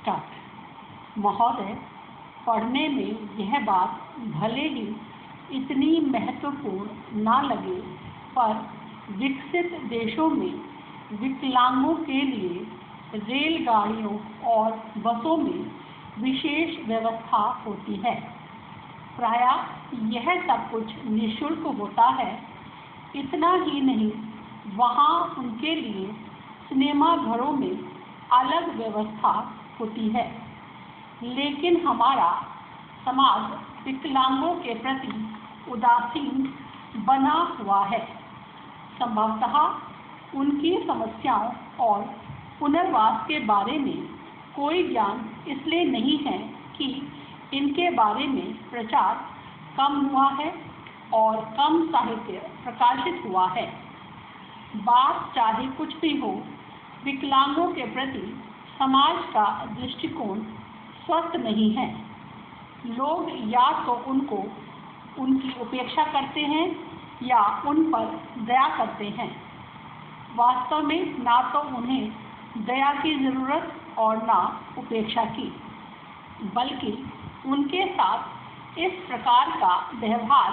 Start. महोदय, पढ़ने में यह बात भले ही इतनी महत्वपूर्ण ना लगे, पर विकसित देशों में विकलांगों के लिए रेलगाड़ियों और बसों में विशेष व्यवस्था होती है। प्रायः यह सब कुछ निःशुल्क होता है। इतना ही नहीं, वहाँ उनके लिए सिनेमा घरों में अलग व्यवस्था होती है। लेकिन हमारा समाज विकलांगों के प्रति उदासीन बना हुआ है। संभवतः उनकी समस्याओं और पुनर्वास के बारे में कोई ज्ञान इसलिए नहीं है कि इनके बारे में प्रचार कम हुआ है और कम साहित्य प्रकाशित हुआ है। बात चाहे कुछ भी हो, विकलांगों के प्रति समाज का दृष्टिकोण स्वस्थ नहीं है। लोग या तो उनकी उपेक्षा करते हैं या उन पर दया करते हैं। वास्तव में ना तो उन्हें दया की ज़रूरत और ना उपेक्षा की, बल्कि उनके साथ इस प्रकार का व्यवहार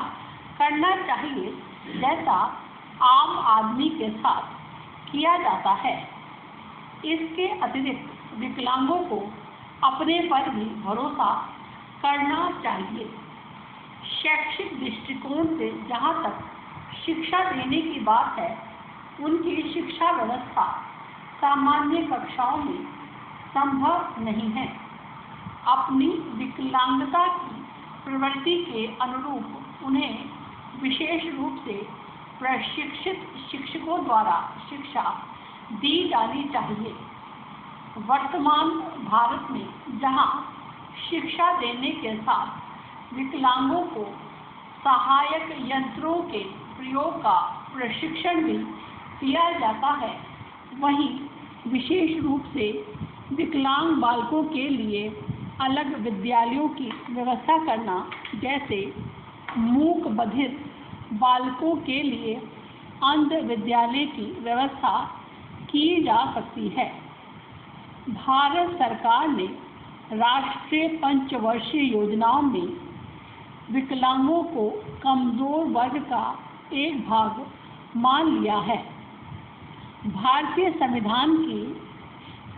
करना चाहिए जैसा आम आदमी के साथ किया जाता है। इसके अतिरिक्त विकलांगों को अपने पर भी भरोसा करना चाहिए। शैक्षिक दृष्टिकोण से जहाँ तक शिक्षा देने की बात है, उनकी शिक्षा व्यवस्था सामान्य कक्षाओं में संभव नहीं है। अपनी विकलांगता की प्रवृत्ति के अनुरूप उन्हें विशेष रूप से प्रशिक्षित शिक्षकों द्वारा शिक्षा दी जानी चाहिए। वर्तमान भारत में जहाँ शिक्षा देने के साथ विकलांगों को सहायक यंत्रों के प्रयोग का प्रशिक्षण भी दिया जाता है, वहीं विशेष रूप से विकलांग बालकों के लिए अलग विद्यालयों की व्यवस्था करना, जैसे मूक बधिर बालकों के लिए अंध विद्यालय की व्यवस्था की जा सकती है। भारत सरकार ने राष्ट्रीय पंचवर्षीय योजनाओं में विकलांगों को कमजोर वर्ग का एक भाग मान लिया है। भारतीय संविधान की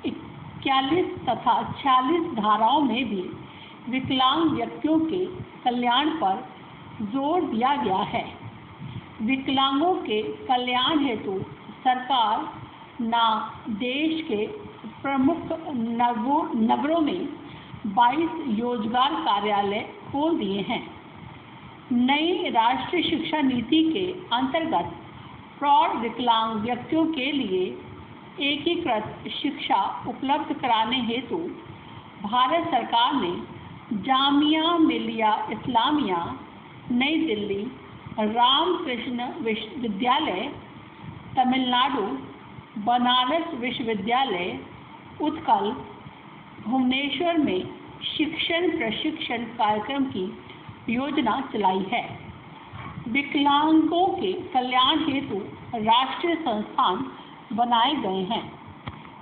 41 तथा 46 धाराओं में भी विकलांग व्यक्तियों के कल्याण पर जोर दिया गया है। विकलांगों के कल्याण हेतु सरकार ना देश के प्रमुख नगरों में 22 रोजगार कार्यालय खोल दिए हैं। नई राष्ट्रीय शिक्षा नीति के अंतर्गत प्रौढ़ विकलांग व्यक्तियों के लिए एकीकृत शिक्षा उपलब्ध कराने हेतु भारत सरकार ने जामिया मिलिया इस्लामिया, नई दिल्ली, रामकृष्ण विश्वविद्यालय, तमिलनाडु, बनारस विश्वविद्यालय, उत्कल, भुवनेश्वर में शिक्षण प्रशिक्षण कार्यक्रम की योजना चलाई है। विकलांगों के कल्याण हेतु राष्ट्रीय संस्थान बनाए गए हैं।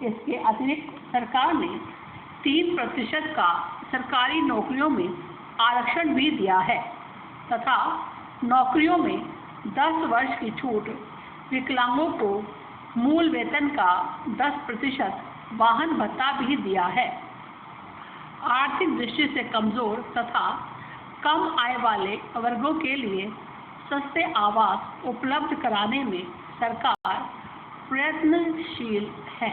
इसके अतिरिक्त सरकार ने 3% का सरकारी नौकरियों में आरक्षण भी दिया है तथा नौकरियों में 10 वर्ष की छूट, विकलांगों को मूल वेतन का 10% वाहन भत्ता भी दिया है। आर्थिक दृष्टि से कमजोर तथा कम आय वाले वर्गों के लिए सस्ते आवास उपलब्ध कराने में सरकार प्रयत्नशील है।